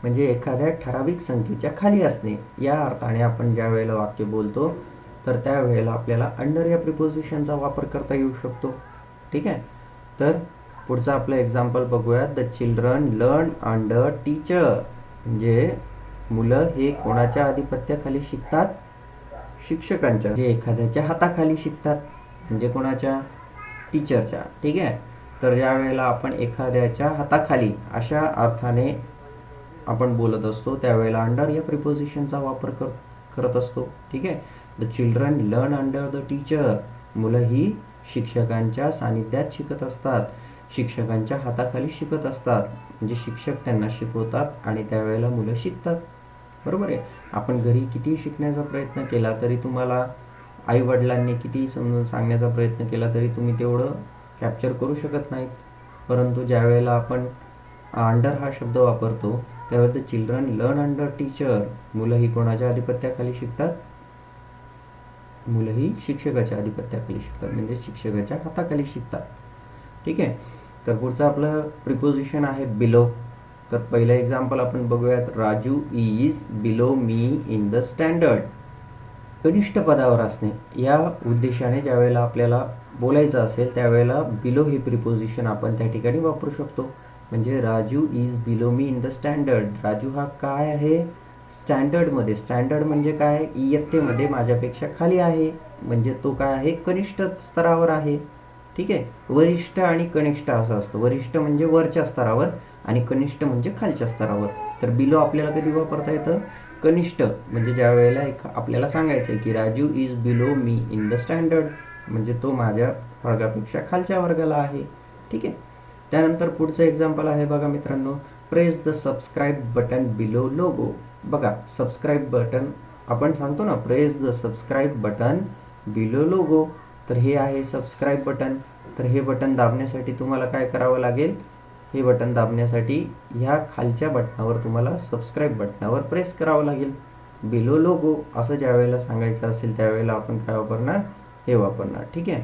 म्हणजे एखाद्या ठराविक संख्येच्या खाली असणे या अर्थाने आपण ज्या वेळेला वाक्य बोलतो तर त्यावेळेला आपल्याला अंडर या प्रिपोजिशनचा वापर करता येऊ शकतो. ठीक आहे. तर पुढचं आपलं एक्झाम्पल बघूया, the children learn under teacher. म्हणजे मुलं हे कोणाच्या आधिपत्याखाली शिकतात, शिक्षकांच्या, जे एखाद्याच्या हाताखाली शिकतात, म्हणजे कोणाच्या, टीचरच्या. ठीक आहे. तर ज्या वेळेला आपण एखाद्याच्या हाताखाली अशा अर्थाने आपण बोलत असतो त्यावेळेला अंडर या प्रिपोजिशनचा वापर करत असतो. ठीक आहे. The children learn under the teacher. मुलं ही शिक्षकांच्या सानिध्यात शिकत असतात, शिक्षकांच्या हाताखाली शिकत असतात, म्हणजे शिक्षक त्यांना शिकवतात आणि त्यावेळेला मुलं शिकतात, बरोबर आहे. आपण घरी किती शिकण्याचा प्रयत्न केला तरी तुम्हाला आई वडिलांनी किती समजून सांगण्याचा प्रयत्न केला तरी तुम्ही तेवढं कॅप्चर करू शकत नाहीत. परंतु ज्या वेळेला आपण अंडर हा शब्द वापरतो त्यावेळेस the children learn under teacher. मुलं ही कोणाच्या आधिपत्याखाली शिकतात, मुलं ही शिक्षकाच्या आधिपत्याखाली शिकतात, म्हणजे शिक्षकाच्या हाताखाली शिकतात. ठीक आहे. तर पुढचं आपलं प्रिपोजिशन आहे बिलो. तर पहिलं एक्झाम्पल आपण बघूयात, Raju is below me in the standard. कनिष्ठ पदावर असणे या उद्देशाने ज्या वेळेला आपल्याला बोलायचं असेल त्यावेळेला बिलो हे प्रिपोजिशन आपण त्या ठिकाणी वापरू शकतो. म्हणजे Raju is below me in the standard. Raju हा काय आहे, स्टँडर्डमध्ये. स्टँडर्ड म्हणजे काय, इयत्तेमध्ये माझ्यापेक्षा खाली आहे, म्हणजे तो काय आहे, कनिष्ठ स्तरावर आहे. ठीक आहे. वरिष्ठ आणि कनिष्ठ असं असतं. वरिष्ठ म्हणजे वरच्या स्तरावर आणि कनिष्ठ म्हणजे खालच्या स्तरावर. तर बिलो आपल्याला कधी वापरता येतं, कनिष्ठ, म्हणजे ज्या वेळेला आपल्याला सांगायचं आहे की Raju is below me in the standard, म्हणजे तो माझ्या वर्गापेक्षा खालच्या वर्गाला आहे. ठीक आहे. त्यानंतर पुढचं एक्झाम्पल आहे बघा मित्रांनो, press the subscribe button below logo. बघा सबस्क्राईब बटन आपण सांगतो ना, press the subscribe button below logo. तर हे आहे सबस्क्राईब बटन. तर हे बटन दाबण्यासाठी तुम्हाला काय करावं लागेल, हे बटन दाबण्यासाठी ह्या खालच्या बटनावर तुम्हाला सबस्क्राईब बटनावर प्रेस करावं लागेल. बिलो लोगो असं ज्या वेळेला सांगायचं असेल त्यावेळेला आपण काय वापरणार, हे वापरणार. ठीक आहे.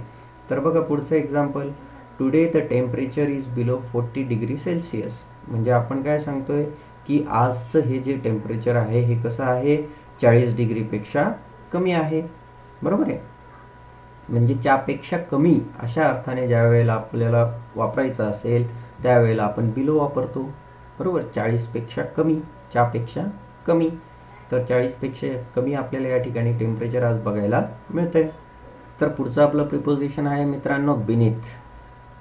तर बघा पुढचं example, today the temperature is below 40 degree Celsius. म्हणजे आपण काय सांगतोय की आजचं हे जे टेम्परेचर आहे हे कसं आहे, 40 डिग्रीपेक्षा कमी आहे, बरोबर आहे. म्हणजे च्यापेक्षा कमी अशा अर्थाने ज्या वेळेला आपल्याला वापरायचं असेल त्यावेळेला आपण बिलो वापरतो, बरोबर. 40पेक्षा कमी, च्यापेक्षा कमी. तर 40पेक्षा कमी आपल्याला या ठिकाणी टेम्परेचर आज बघायला मिळतंय. तर पुढचं आपलं प्रिपोजिशन आहे मित्रांनो बिनीथ.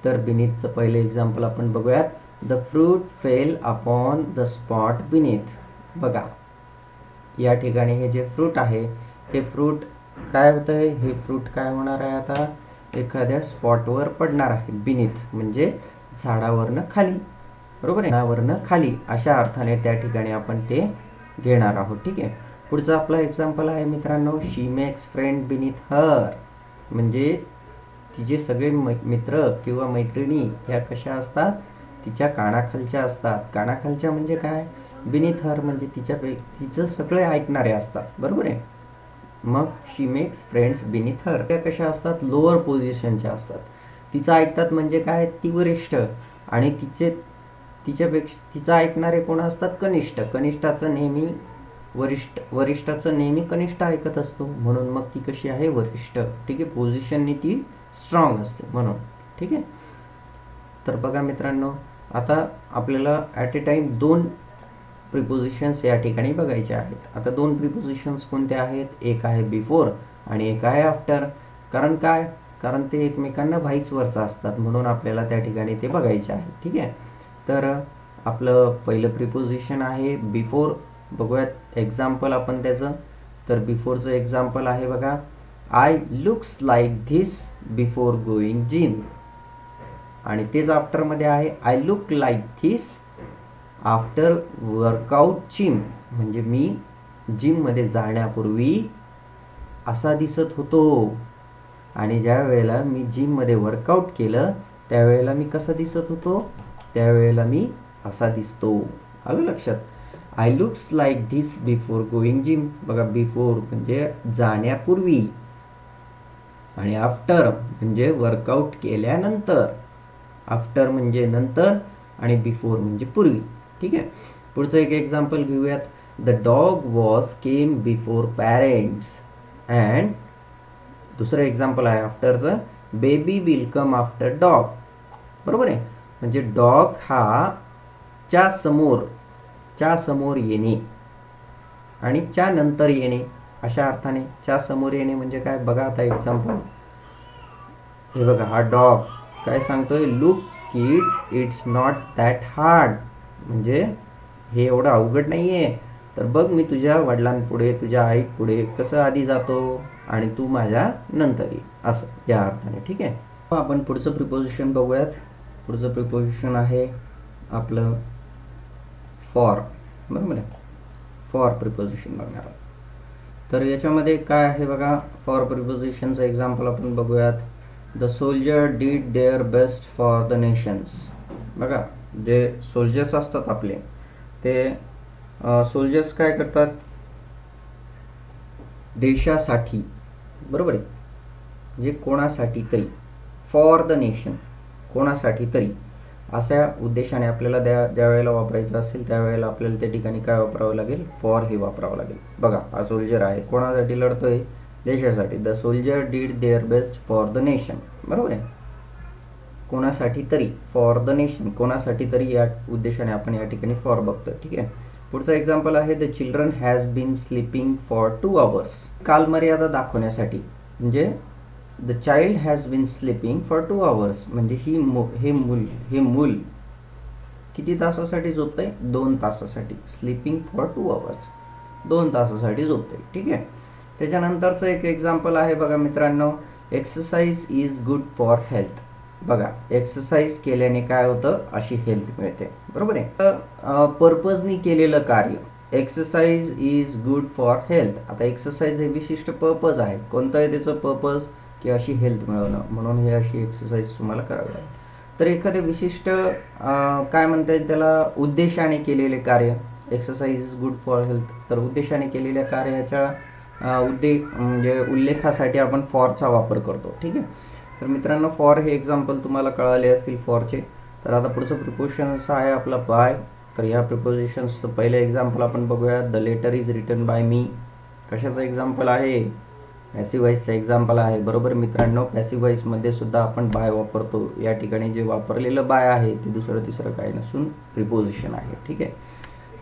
तर बिनीथचं पहिलं एक्झाम्पल आपण बघूयात, the fruit fail upon the spot beneath. बघा या ठिकाणी हे जे फ्रूट आहे हे फ्रूट काय होतं आहे, हे फ्रूट काय होणार आहे, आता एखाद्या स्पॉटवर पडणार आहे. बिनीथ म्हणजे झाडावरनं खाली, बरोबर आहे, झाडावरनं खाली अशा अर्थाने त्या ठिकाणी आपण ते घेणार आहोत. ठीक आहे. पुढचा आपला एक्झाम्पल आहे मित्रांनो, शी मेक्स फ्रेंड बिनीथ हर. म्हणजे तिचे सगळे मित्र किंवा मैत्रिणी ह्या कशा असतात, तिच्या कानाखालच्या असतात. कानाखालच्या म्हणजे काय, बिनीथ हर म्हणजे तिचं सगळे ऐकणारे असतात, बरोबर आहे. मग शी मेक्स फ्रेंड्स बिनीथ हर, त्या कशा असतात, लोअर पोझिशनच्या असतात. तिचं ऐकतात म्हणजे काय, ती वरिष्ठ, आणि तिचं ऐकणारे कोण असतात, कनिष्ठ. कनिष्ठाचं नेहमी वरिष्ठाचं नेहमी कनिष्ठ ऐकत असतो, म्हणून मग ती कशी आहे, वरिष्ठ. ठीक आहे, पोझिशनने ती स्ट्रॉंग असते म्हणून. ठीक आहे. तर बघा मित्रांनो, आता आपल्याला ॲट ए टाइम 2 प्रिपोजिशन्स या ठिकाणी बघायचे आहेत. आता 2 प्रिपोजिशन्स कोणते आहेत, एक आहे बिफोर आणि एक आहे आफ्टर. कारण काय, कारण ते एकमेकांना व्हाईस वर्सा असतात, म्हणून आपल्याला त्या ठिकाणी ते बघायचे आहे. ठीक आहे. तर आपलं पहिलं प्रिपोजिशन आहे बिफोर. बघूयात एक्झाम्पल आपण त्याचं. तर बिफोरचं एक्झाम्पल आहे बघा, I looks like this before going gym. आणि तेच आफ्टरमध्ये आहे, I look like this after workout gym. म्हणजे मी जिममध्ये जाण्यापूर्वी असा दिसत होतो, आणि ज्या वेळेला मी जिममध्ये वर्कआउट केलं त्यावेळेला मी कसा दिसत होतो, त्यावेळेला मी असा दिसतो. आलं लक्षात. I looks like this before going gym. बघा, बिफोर म्हणजे जाण्यापूर्वी, आणि आफ्टर म्हणजे वर्कआउट केल्यानंतर. आफ्टर म्हणजे नंतर आणि बिफोर म्हणजे पूर्वी. ठीक आहे. पुढचं एक एक्झाम्पल घेऊयात. The dog was came before parents. And दुसरं एक्झाम्पल आहे आफ्टरचं, baby will come after dog. बरोबर आहे. म्हणजे डॉग हा च्या समोर येणे आणि च्या नंतर येणे अशा अर्थाने. च्या समोर येणे म्हणजे काय, बघा आता एक्झाम्पल. हे बघा, हा डॉग काय सांगतोय, look kid it's not that hard. म्हणजे हे एवढं अवघड नाहीये, तर बघ मी तुझ्या वडिलांपुढे, तुझ्या आईपुढे कसं आधी जातो आणि तू माझ्या नंतर ये, असं या अर्थाने. ठीक आहे. आपण पुढचं प्रिपोजिशन बघूयात. पुढचं प्रिपोजिशन आहे आपलं फॉर. बरोबर आहे. फॉर प्रिपोजिशन बघणार आहोत. तर याच्यामध्ये काय आहे बघा, फॉर प्रिपोजिशनचं एक्झाम्पल आपण बघूयात. The soldier did their best for the nations. बघा, जे सोल्जर्स असतात आपले, ते सोल्जर्स काय करतात, देशासाठी. बरोबर आहे. म्हणजे कोणासाठी तरी, फॉर द नेशन, कोणासाठी तरी, अशा उद्देशाने आपल्याला ज्या वेळेला वापरायचं असेल त्यावेळेला आपल्याला त्या ठिकाणी काय वापरावं लागेल, फॉर हे वापरावं लागेल. बघा, हा सोल्जर आहे, कोणासाठी लढतोय, देशासाठी. The soldier did their best for the nation. बरोबर आहे. कोणासाठी तरी, फॉर द नेशन, कोणासाठी तरी, या उद्देशाने आपण या ठिकाणी फॉर बघतोय. ठीक आहे. पुढचं एक्झाम्पल आहे, the children has been sleeping for 2 hours. कालमर्यादा दाखवण्यासाठी. म्हणजे the child has been sleeping for 2 hours. म्हणजे हे मूल किती तासासाठी झोपतंय, 2 तासासाठी. स्लीपिंग फॉर 2 hours, 2 तासासाठी झोपतंय. ठीक आहे. त्याच्यानंतरचं एक एक्झाम्पल आहे बघा मित्रांनो, exercise is good for health. बघा, एक्सरसाइज केल्याने काय होतं, अशी हेल्थ मिळते. बरोबर आहे. तर पर्पजनी केलेलं कार्य, exercise is good for health. आता एक्सरसाइज हे विशिष्ट पर्पज आहे. कोणतं आहे त्याचं पर्पज, की अशी हेल्थ मिळवणं, म्हणून हे अशी एक्सरसाइज तुम्हाला करावी लागेल. तर एखादे विशिष्ट काय म्हणता येईल त्याला, उद्देशाने केलेले कार्य, exercise is good for health. तर उद्देशाने केलेल्या कार्याच्या म्हणजे उल्लेखासाठी आपण फॉरचा वापर करतो. ठीक आहे. तर मित्रांनो, फॉर हे एक्झाम्पल तुम्हाला कळाले असतील फॉरचे. तर आता पुढचं प्रिपोजिशन असं आहे आपलं बाय. तर ह्या प्रिपोजिशन्सचं पहिलं एक्झाम्पल आपण बघूया. The letter is written by me. कशाचं एक्झाम्पल आहे, पॅसिव्ह व्हॉइसचं एक्झाम्पल आहे. बरोबर मित्रांनो, पॅसिव्ह व्हॉइसमध्ये सुद्धा आपण बाय वापरतो. या ठिकाणी जे वापरलेलं बाय आहे ते दुसरं तिसरं काही नसून प्रिपोजिशन आहे. ठीक आहे.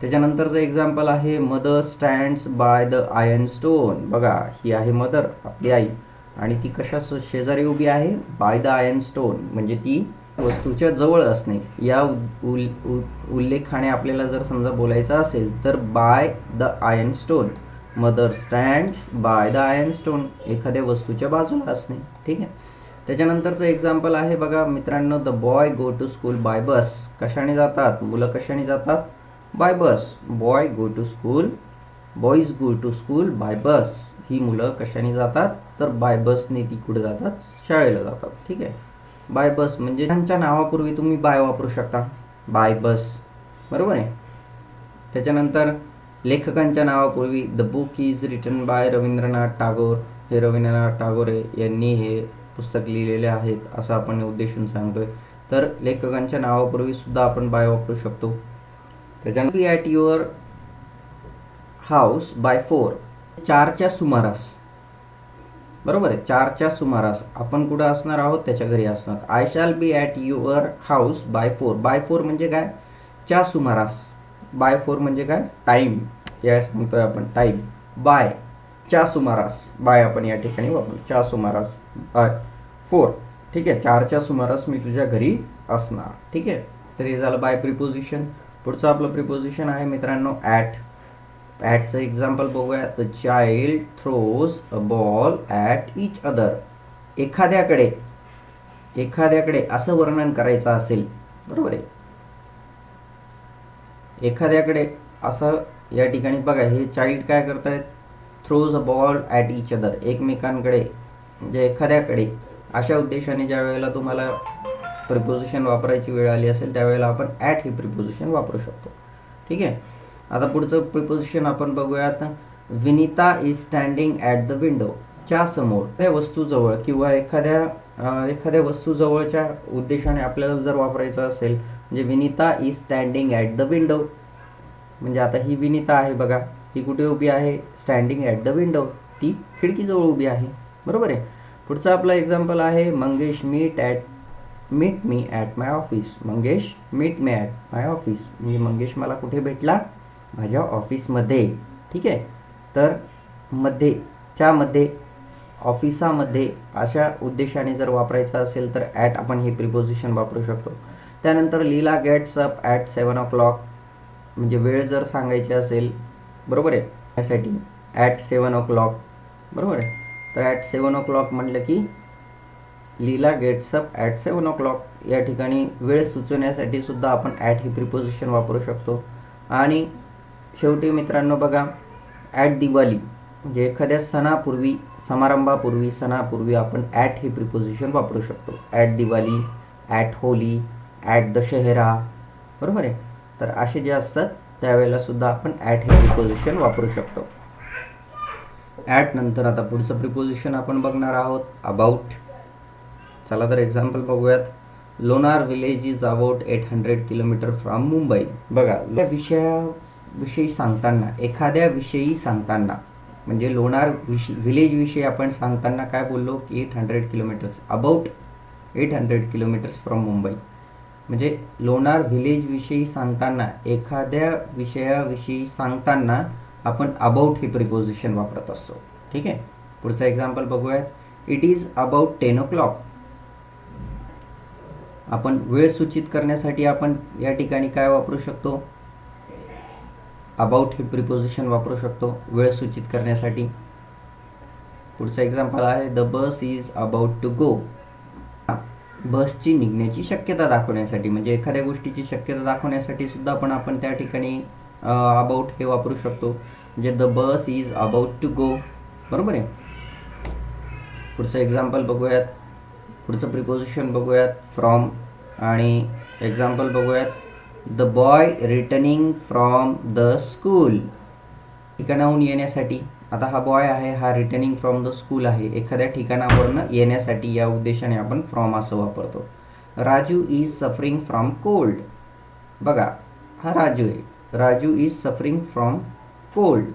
त्याच्यानंतरचं एक्झाम्पल आहे, mother stands by the iron stone. बघा, ही आहे मदर, आपली आई, आणि ती कशा शेजारी उभी आहे, बाय द आयर्न स्टोन. म्हणजे ती वस्तूच्या जवळ असणे. या उल्लेखाने आपल्याला जर समजा बोलायचं असेल तर by the iron stone. Mother stands by the iron stone, एखाद्या वस्तूच्या बाजूला असणे. ठीक आहे. त्याच्यानंतरचं एक्झाम्पल आहे बघा मित्रांनो, the boy go to school by bus. कशाने जातात मुलं, कशाने जातात, by bus. Boy go to school, boys go to school by bus. ही मुलं कशाने जातात, तर बाय बसने ती कुठे जातात, शाळेला जातात. ठीक आहे. बाय बस म्हणजे त्यांच्या नावापूर्वी तुम्ही बाय वापरू शकता, बाय बस. बरोबर आहे. त्याच्यानंतर लेखकांच्या नावापूर्वी, the book is written by Rabindranath Tagore. हे रवींद्रनाथ टागोरे यांनी हे पुस्तक लिहिलेले आहेत असं आपण उद्देशून सांगतोय. तर लेखकांच्या नावापूर्वी सुद्धा आपण बाय वापरू शकतो. त्याच्यानंतर ॲट युअर हाऊस बाय 4. 4च्या सुमारास, बरोबर आहे, 4च्या सुमारास आपण कुठं असणार आहोत, त्याच्या घरी असणार. I shall be at your house by 4. By 4 म्हणजे काय, च्या सुमारास. बाय 4 म्हणजे काय, टाईम, या सांगतोय आपण टाईम. बाय, च्या सुमारास, बाय आपण या ठिकाणी वापरू, च्या सुमारास बाय 4. ठीक आहे, 4च्या सुमारास मी तुझ्या घरी असणार. ठीक आहे, तर हे झालं बाय प्रिपोजिशन. पुढचं आपलं प्रिपोजिशन आहे मित्रांनो ॲट. ॲटचं एक्झाम्पल बघूया. The child throws a ball at each other. एखाद्याकडे, एखाद्याकडे असं वर्णन करायचं असेल, बरोबर आहे, एखाद्याकडे असं, या ठिकाणी बघा हे चाइल्ड काय करतायत, throws a ball at each other, एकमेकांकडे म्हणजे एखाद्याकडे. अशा उद्देशाने ज्या वेळेला तुम्हाला प्रिपोजिशन वापरायची वेळ आली असेल त्यावेळेला आपण ॲट ही प्रिपोजिशन वापरू शकतो. ठीक आहे, आता पुढचं प्रिपोजिशन आपण बघूयात. Vinita is standing at the window. च्या समोर, त्या वस्तूजवळ किंवा एखाद्या वस्तूजवळच्या उद्देशाने आपल्याला जर वापरायचं असेल, म्हणजे Vinita is standing at the window, म्हणजे आता ही विनीता आहे बघा, ती कुठे उभी आहे, स्टँडिंग ॲट द विंडो, ती खिडकीजवळ उभी आहे. बरोबर आहे. पुढचं आपलं एक्झाम्पल आहे Mangesh meet me at my office. Mangesh meet me at my office, म्हणजे मंगेश मला कुठे भेटला, माझ्या ऑफिसमध्ये. ठीक आहे, तर मध्ये, च्यामध्ये, ऑफिसामध्ये अशा उद्देशाने जर वापरायचं असेल तर ॲट आपण हे प्रिपोजिशन वापरू शकतो. त्यानंतर लीला गेट्स अप ॲट 7 o'clock, म्हणजे वेळ जर सांगायची असेल, बरोबर आहे, त्यासाठी ॲट 7 o'clock, बरोबर आहे. तर ॲट 7 o'clock म्हटलं की लीला गेट्स अप ॲट 7 o'clock, या ठिकाणी वेळ सुचवण्यासाठी सुद्धा आपण ॲट ही प्रिपोजिशन वापरू शकतो. आणि शेवटी मित्रांनो बघा, ॲट दिवाळी, म्हणजे एखाद्या सणापूर्वी, समारंभापूर्वी, सणापूर्वी आपण ॲट ही प्रिपोजिशन वापरू शकतो. At Diwali, at Holy, at Dussehra, बरोबर आहे. तर असे जे असतात त्यावेळेला सुद्धा आपण ॲट हे प्रिपोजिशन वापरू शकतो. ॲट नंतर आता पुढचं प्रिपोजिशन आपण बघणार आहोत अबाउट. चला तर एक्झाम्पल बघूयात. Lonar village is about 800 kilometre from Mumbai. बघा, या विषयाविषयी सांगताना, एखाद्या विषयी सांगताना, म्हणजे लोणार विलेज विषयी आपण सांगताना काय बोललो की 800 kilometres, about 800 kilometres from Mumbai. म्हणजे लोणार व्हिलेज विषयी सांगताना, एखाद्या विषयाविषयी सांगताना आपण अबाउट ही प्रिपोजिशन वापरत असतो. ठीक आहे, पुढचं एक्झाम्पल बघूया. It is about 10 o'clock. आपण वेळ सूचित करण्यासाठी आपण या ठिकाणी काय वापरू शकतो, अबाउट ही प्रिपोजिशन वापरू शकतो वेळ सूचित करण्यासाठी. पुढचं एक्झाम्पल आहे the bus is about to go. बसची निघण्याची शक्यता दाखवण्यासाठी, म्हणजे एखाद्या गोष्टीची शक्यता दाखवण्यासाठी सुद्धा आपण त्या ठिकाणी अबाउट हे वापरू शकतो. म्हणजे the bus is about to go, बरोबर आहे. पुढचं एक्झाम्पल बघूयात, पुढचं प्रिपोजिशन बघूयात फ्रॉम, आणि एक्झाम्पल बघूयात. The boy returning from the school. ठिकाणाहून येण्यासाठी, आता हा बॉय आहे, हा रिटर्निंग फ्रॉम द स्कूल आहे, एखाद्या ठिकाणावरून येण्यासाठी, या उद्देशाने आपण फ्रॉम असं वापरतो. Raju is suffering from cold. बघा, हा राजू आहे, Raju is suffering from cold.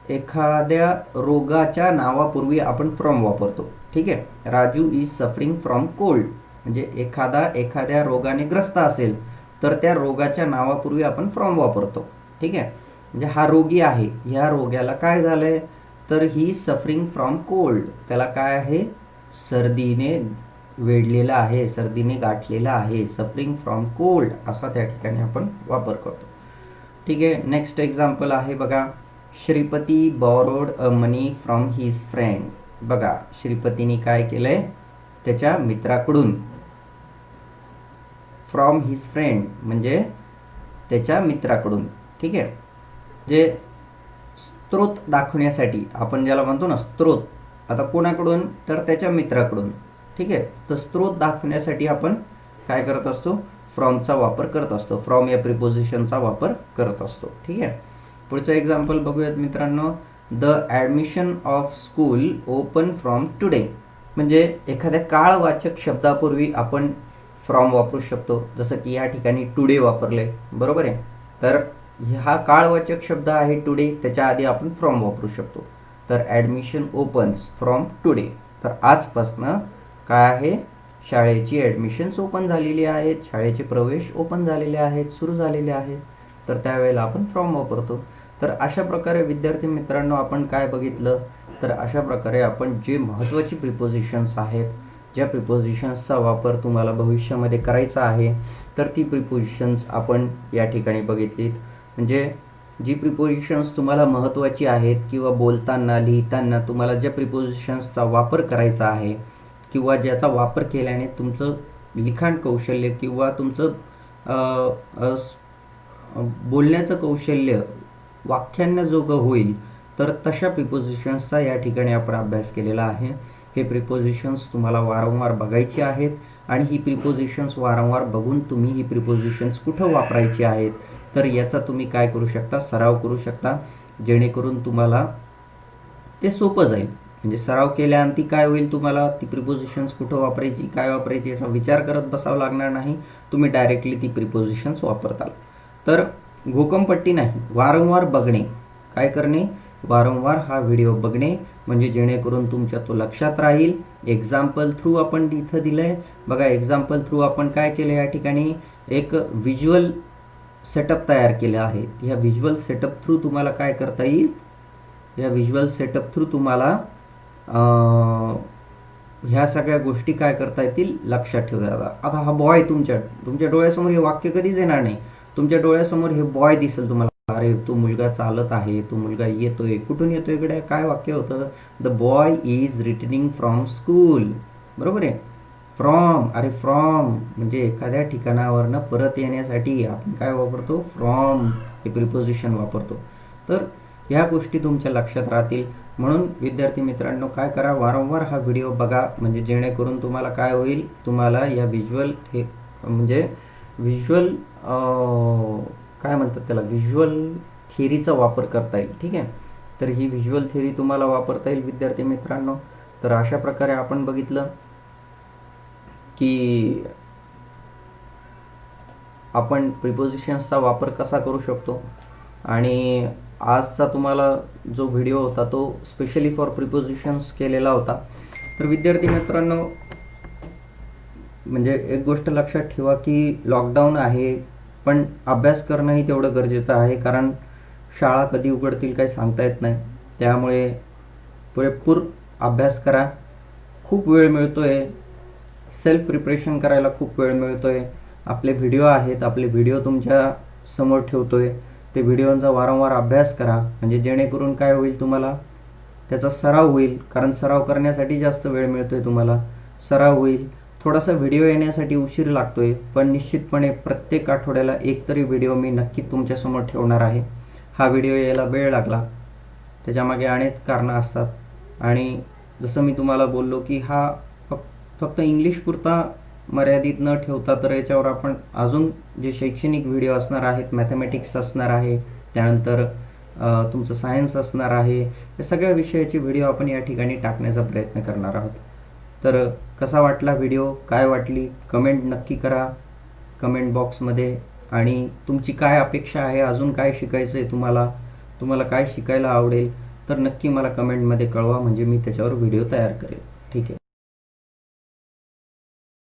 एखाद्या रोगाच्या नावापूर्वी आपण फ्रॉम वापरतो. ठीक आहे, Raju is suffering from cold, म्हणजे एखाद्या रोगाने ग्रस्त असेल तर त्या रोगाच्या नावापूर्वी आपण फ्रॉम वापरतो. ठीक आहे, म्हणजे हा रोगी आहे, ह्या रोग्याला काय झालंय, तर ही सफरिंग फ्रॉम कोल्ड, त्याला काय आहे, सर्दीने वेढलेला आहे, सर्दीने गाठलेला आहे, सफरिंग फ्रॉम कोल्ड असा त्या ठिकाणी आपण वापर करतो. ठीक आहे, नेक्स्ट एक्झाम्पल आहे बघा. Shripati borrowed a money from his friend. बघा, श्रीपतीने काय केलंय, त्याच्या मित्राकडून, फ्रॉम हिज फ्रेंड म्हणजे त्याच्या मित्राकडून. ठीक आहे, जे स्त्रोत दाखवण्यासाठी, आपण ज्याला म्हणतो ना स्त्रोत, आता कोणाकडून, तर त्याच्या मित्राकडून. ठीक आहे, तर स्त्रोत दाखवण्यासाठी आपण काय करत असतो, फ्रॉमचा वापर करत असतो, फ्रॉम या प्रिपोजिशनचा वापर करत असतो. ठीक आहे, पुढचं एक्झाम्पल बघूयात मित्रांनो. The admission of school open from today. म्हणजे एखाद्या काळवाचक शब्दापूर्वी आपण फ्रॉम वापरू शकतो, जसं की या ठिकाणी टुडे वापरले, बरोबर आहे. तर हा काळवाचक शब्द आहे टुडे, त्याच्या आधी आपण फ्रॉम वापरू शकतो. तर ॲडमिशन ओपन्स फ्रॉम टुडे, तर आजपासनं काय आहे, शाळेची ॲडमिशन्स ओपन झालेली आहेत, शाळेचे प्रवेश ओपन झालेले आहेत, सुरू झालेले आहेत. तर त्यावेळेला आपण फ्रॉम वापरतो. तर अशा प्रकारे विद्यार्थी मित्रांनो आपण काय बघितलं, तर अशा प्रकारे आपण जे महत्त्वाची प्रिपोजिशन्स आहेत, ज्या प्रिपोजिशन्सचा वापर तुम्हाला भविष्यामध्ये करायचा आहे, तर ती प्रिपोजिशन्स आपण या ठिकाणी बघितलीत. म्हणजे जी प्रिपोजिशन्स तुम्हाला महत्त्वाची आहेत किंवा बोलताना लिहिताना तुम्हाला ज्या प्रिपोजिशन्सचा वापर करायचा आहे किंवा ज्याचा वापर केल्याने तुमचं लिखाण कौशल्य किंवा तुमचं बोलण्याचं कौशल्य वाक्यांनाजोगं होईल, तर तशा प्रिपोजिशन्सचा या ठिकाणी आपण अभ्यास केलेला आहे. हे प्रिपोजिशन्स तुम्हाला वारंवार बघायची आहेत आणि ही प्रिपोजिशन्स वारंवार बघून तुम्ही ही प्रिपोजिशन्स कुठं वापरायची आहेत, तर याचा तुम्ही काय करू शकता, सराव करू शकता, जेणेकरून तुम्हाला ते सोपं जाईल. म्हणजे सराव केल्यानंतर काय होईल, तुम्हाला ती प्रिपोजिशन्स कुठं वापरायची, काय वापरायची याचा विचार करत बसावं लागणार नाही, तुम्ही डायरेक्टली ती प्रिपोजिशन्स वापरताल. तर घोकमपट्टी नाही, वारंवार बघणे, काय करणे, वारंवार हा व्हिडिओ बघणे, म्हणजे जेणेकरून तुमच्या तो लक्षात राहील. एक्झाम्पल थ्रू आपण इथं दिलंय बघा, एक्झाम्पल थ्रू आपण काय केलं, या ठिकाणी एक व्हिज्युअल सेटअप तयार केला आहे. ह्या व्हिज्युअल सेटअप थ्रू तुम्हाला काय करता येईल, या व्हिज्युअल सेटअप थ्रू तुम्हाला ह्या सगळ्या गोष्टी काय करता येतील, लक्षात ठेवता. आता हा बॉय तुमच्या डोळ्यासमोर हे वाक्य कधीच येणार नाही, तुमच्या डोळ्यासमोर हे बॉय दिसेल तुम्हाला. अरे तो मुलगा चालत आहे, तो मुलगा येतोय, कुठून येतोय इकडे, काय वाक्य होतं, the boy is returning from school, बरोबर आहे. फ्रॉम, अरे फ्रॉम म्हणजे एखाद्या ठिकाणावरनं परत येण्यासाठी आपण काय वापरतो, फ्रॉम हे प्रिपोजिशन वापरतो. तर ह्या गोष्टी तुमच्या लक्षात राहतील. म्हणून विद्यार्थी मित्रांनो काय करा, वारंवार हा व्हिडिओ बघा, म्हणजे जेणेकरून तुम्हाला काय होईल, तुम्हाला या व्हिज्युअल हे म्हणजे व्हिज्युअल काय म्हणतात त्याला, व्हिज्युअल थिअरीचा वापर करता येईल. ठीक आहे, तर ही व्हिज्युअल थिअरी तुम्हाला वापरता येईल विद्यार्थी मित्रांनो. तर अशा प्रकारे आपण बघितलं की आपण प्रिपोजिशन्सचा वापर कसा करू शकतो. आणि आजचा तुम्हाला जो व्हिडिओ होता तो स्पेशली फॉर प्रिपोजिशन्स केलेला होता. तर विद्यार्थी मित्रांनो म्हणजे एक गोष्ट लक्षात ठेवा की लॉकडाऊन आहे, पण अभ्यास करणंही तेवढं गरजेचं आहे, कारण शाळा कधी उघडतील काही सांगता येत नाही. त्यामुळे पुरेपूर अभ्यास करा, खूप वेळ मिळतोय, सेल्फ प्रिपरेशन करायला खूप वेळ मिळतोय. आपले व्हिडिओ आहेत, आपले व्हिडिओ तुमच्या समोर ठेवतोय, ते व्हिडिओंचा वारंवार अभ्यास करा, म्हणजे जेणेकरून काय होईल, तुम्हाला त्याचा सराव होईल. कारण सराव करण्यासाठी जास्त वेळ मिळतोय तुम्हाला, सराव होईल. थोडासा व्हिडिओ येण्यासाठी उशीर लागतोय, पण निश्चितपणे प्रत्येक आठवड्याला एक तरी व्हिडिओ मी नक्की तुमच्यासमोर ठेवणार आहे. हा व्हिडिओ यायला वेळ लागला, त्याच्यामागे अनेक कारणं असतात. आणि जसं मी तुम्हाला बोललो की हा फक्त इंग्लिशपुरता मर्यादित न ठेवता, तर याच्यावर आपण अजून जे शैक्षणिक व्हिडिओ असणार आहेत, मॅथमॅटिक्स असणार आहे, त्यानंतर तुमचं सायन्स असणार आहे, या सगळ्या विषयाचे व्हिडिओ आपण या ठिकाणी टाकण्याचा प्रयत्न करणार आहोत. तर कसा वाटला व्हिडिओ, काय वाटली, कमेंट नक्की करा कमेंट बॉक्समध्ये. आणि तुमची काय अपेक्षा आहे, अजून काय शिकायचं आहे तुम्हाला काय शिकायला आवडेल, तर नक्की मला कमेंटमध्ये कळवा, म्हणजे मी त्याच्यावर व्हिडिओ तयार करेल. ठीक आहे.